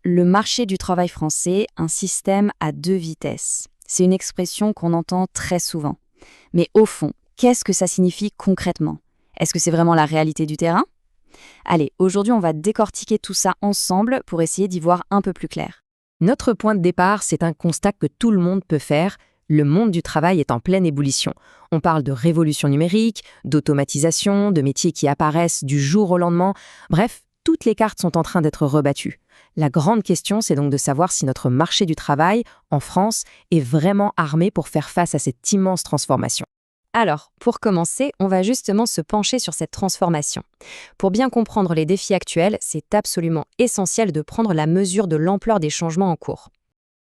Le marché du travail français, un système à deux vitesses. C'est une expression qu'on entend très souvent. Mais au fond, qu'est-ce que ça signifie concrètement? Est-ce que c'est vraiment la réalité du terrain? Allez, aujourd'hui on va décortiquer tout ça ensemble pour essayer d'y voir un peu plus clair. Notre point de départ, c'est un constat que tout le monde peut faire. Le monde du travail est en pleine ébullition. On parle de révolution numérique, d'automatisation, de métiers qui apparaissent du jour au lendemain. Bref, toutes les cartes sont en train d'être rebattues. La grande question, c'est donc de savoir si notre marché du travail, en France, est vraiment armé pour faire face à cette immense transformation. Alors, pour commencer, on va justement se pencher sur cette transformation. Pour bien comprendre les défis actuels, c'est absolument essentiel de prendre la mesure de l'ampleur des changements en cours.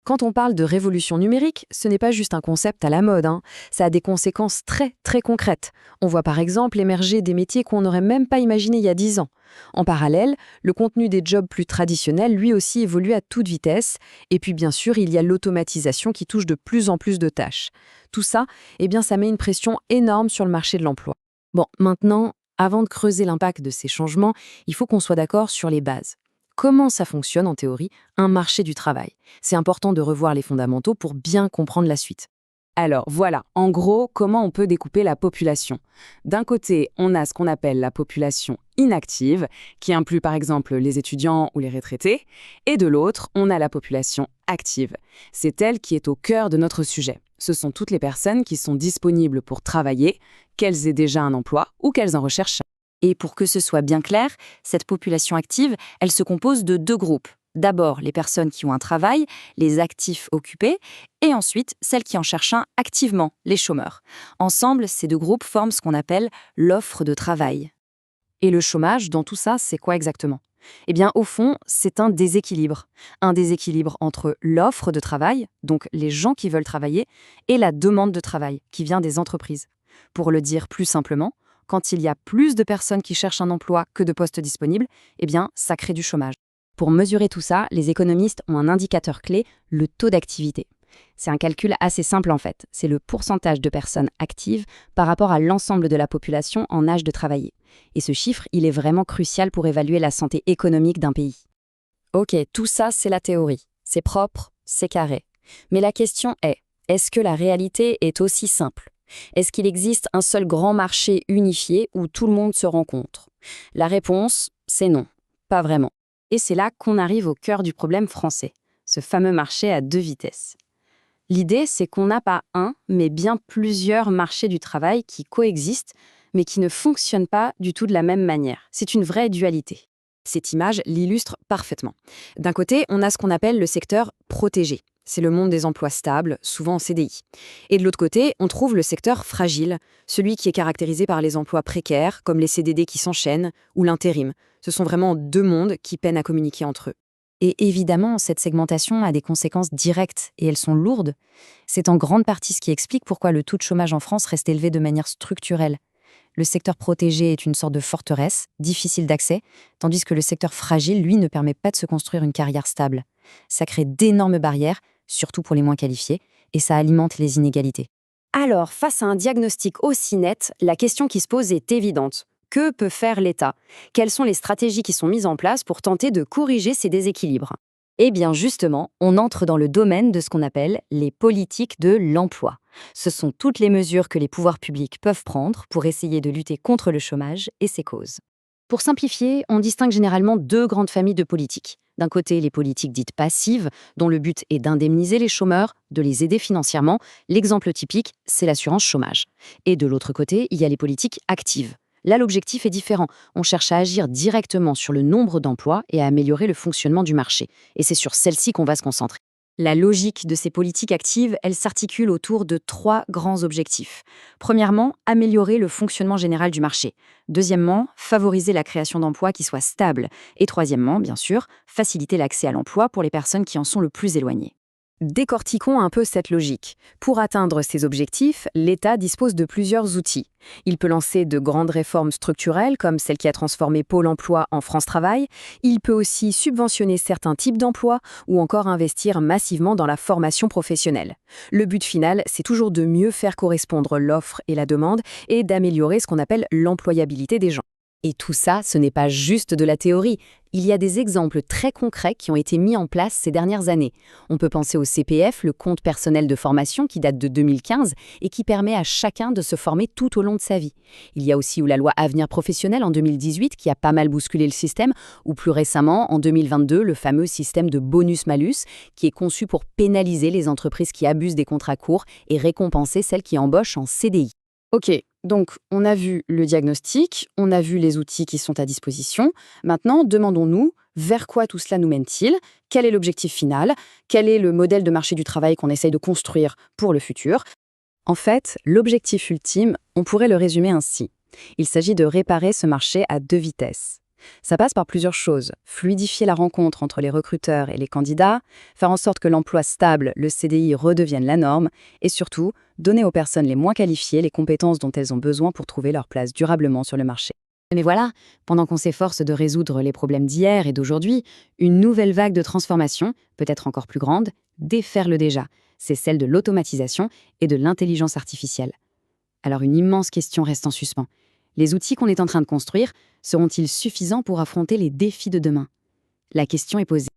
Quand on parle de révolution numérique, ce n'est pas juste un concept à la mode, Ça a des conséquences très, très concrètes. On voit par exemple émerger des métiers qu'on n'aurait même pas imaginés il y a 10 ans. En parallèle, le contenu des jobs plus traditionnels, lui aussi, évolue à toute vitesse. Et puis bien sûr, il y a l'automatisation qui touche de plus en plus de tâches. Tout ça, ça met une pression énorme sur le marché de l'emploi. Bon, maintenant, avant de creuser l'impact de ces changements, il faut qu'on soit d'accord sur les bases. Comment ça fonctionne, en théorie, un marché du travail? C'est important de revoir les fondamentaux pour bien comprendre la suite. Alors voilà, en gros, comment on peut découper la population. D'un côté, on a ce qu'on appelle la population inactive, qui inclut par exemple les étudiants ou les retraités, et de l'autre, on a la population active. C'est elle qui est au cœur de notre sujet. Ce sont toutes les personnes qui sont disponibles pour travailler, qu'elles aient déjà un emploi ou qu'elles en recherchent. Et pour que ce soit bien clair, cette population active, elle se compose de deux groupes. D'abord, les personnes qui ont un travail, les actifs occupés, et ensuite, celles qui en cherchent un activement, les chômeurs. Ensemble, ces deux groupes forment ce qu'on appelle l'offre de travail. Et le chômage, dans tout ça, c'est quoi exactement? Au fond, c'est un déséquilibre. Un déséquilibre entre l'offre de travail, donc les gens qui veulent travailler, et la demande de travail, qui vient des entreprises. Pour le dire plus simplement, quand il y a plus de personnes qui cherchent un emploi que de postes disponibles, ça crée du chômage. Pour mesurer tout ça, les économistes ont un indicateur clé, le taux d'activité. C'est un calcul assez simple en fait. C'est le pourcentage de personnes actives par rapport à l'ensemble de la population en âge de travailler. Et ce chiffre, il est vraiment crucial pour évaluer la santé économique d'un pays. Ok, tout ça, c'est la théorie. C'est propre, c'est carré. Mais la question est-ce que la réalité est aussi simple? Est-ce qu'il existe un seul grand marché unifié où tout le monde se rencontre? La réponse, c'est non, pas vraiment. Et c'est là qu'on arrive au cœur du problème français, ce fameux marché à deux vitesses. L'idée, c'est qu'on n'a pas un, mais bien plusieurs marchés du travail qui coexistent, mais qui ne fonctionnent pas du tout de la même manière. C'est une vraie dualité. Cette image l'illustre parfaitement. D'un côté, on a ce qu'on appelle le secteur protégé. C'est le monde des emplois stables, souvent en CDI. Et de l'autre côté, on trouve le secteur fragile, celui qui est caractérisé par les emplois précaires, comme les CDD qui s'enchaînent, ou l'intérim. Ce sont vraiment deux mondes qui peinent à communiquer entre eux. Et évidemment, cette segmentation a des conséquences directes, et elles sont lourdes. C'est en grande partie ce qui explique pourquoi le taux de chômage en France reste élevé de manière structurelle. Le secteur protégé est une sorte de forteresse, difficile d'accès, tandis que le secteur fragile, lui, ne permet pas de se construire une carrière stable. Ça crée d'énormes barrières, surtout pour les moins qualifiés, et ça alimente les inégalités. Alors, face à un diagnostic aussi net, la question qui se pose est évidente. Que peut faire l'État? Quelles sont les stratégies qui sont mises en place pour tenter de corriger ces déséquilibres? Eh bien justement, on entre dans le domaine de ce qu'on appelle les politiques de l'emploi. Ce sont toutes les mesures que les pouvoirs publics peuvent prendre pour essayer de lutter contre le chômage et ses causes. Pour simplifier, on distingue généralement deux grandes familles de politiques. D'un côté, les politiques dites passives, dont le but est d'indemniser les chômeurs, de les aider financièrement. L'exemple typique, c'est l'assurance chômage. Et de l'autre côté, il y a les politiques actives. Là, l'objectif est différent. On cherche à agir directement sur le nombre d'emplois et à améliorer le fonctionnement du marché. Et c'est sur celle-ci qu'on va se concentrer. La logique de ces politiques actives, elle s'articule autour de trois grands objectifs. Premièrement, améliorer le fonctionnement général du marché. Deuxièmement, favoriser la création d'emplois qui soient stables. Et troisièmement, bien sûr, faciliter l'accès à l'emploi pour les personnes qui en sont le plus éloignées. Décortiquons un peu cette logique. Pour atteindre ces objectifs, l'État dispose de plusieurs outils. Il peut lancer de grandes réformes structurelles, comme celle qui a transformé Pôle emploi en France Travail. Il peut aussi subventionner certains types d'emplois ou encore investir massivement dans la formation professionnelle. Le but final, c'est toujours de mieux faire correspondre l'offre et la demande et d'améliorer ce qu'on appelle l'employabilité des gens. Et tout ça, ce n'est pas juste de la théorie. Il y a des exemples très concrets qui ont été mis en place ces dernières années. On peut penser au CPF, le compte personnel de formation qui date de 2015 et qui permet à chacun de se former tout au long de sa vie. Il y a aussi la loi Avenir professionnel en 2018 qui a pas mal bousculé le système, ou plus récemment, en 2022, le fameux système de bonus-malus qui est conçu pour pénaliser les entreprises qui abusent des contrats courts et récompenser celles qui embauchent en CDI. Ok, donc on a vu le diagnostic, on a vu les outils qui sont à disposition. Maintenant, demandons-nous vers quoi tout cela nous mène-t-il? Quel est l'objectif final? Quel est le modèle de marché du travail qu'on essaye de construire pour le futur? En fait, l'objectif ultime, on pourrait le résumer ainsi. Il s'agit de réparer ce marché à 2 vitesses. Ça passe par plusieurs choses. Fluidifier la rencontre entre les recruteurs et les candidats, faire en sorte que l'emploi stable, le CDI, redevienne la norme, et surtout, donner aux personnes les moins qualifiées les compétences dont elles ont besoin pour trouver leur place durablement sur le marché. Mais voilà, pendant qu'on s'efforce de résoudre les problèmes d'hier et d'aujourd'hui, une nouvelle vague de transformation, peut-être encore plus grande, déferle déjà. C'est celle de l'automatisation et de l'intelligence artificielle. Alors une immense question reste en suspens. Les outils qu'on est en train de construire seront-ils suffisants pour affronter les défis de demain? La question est posée.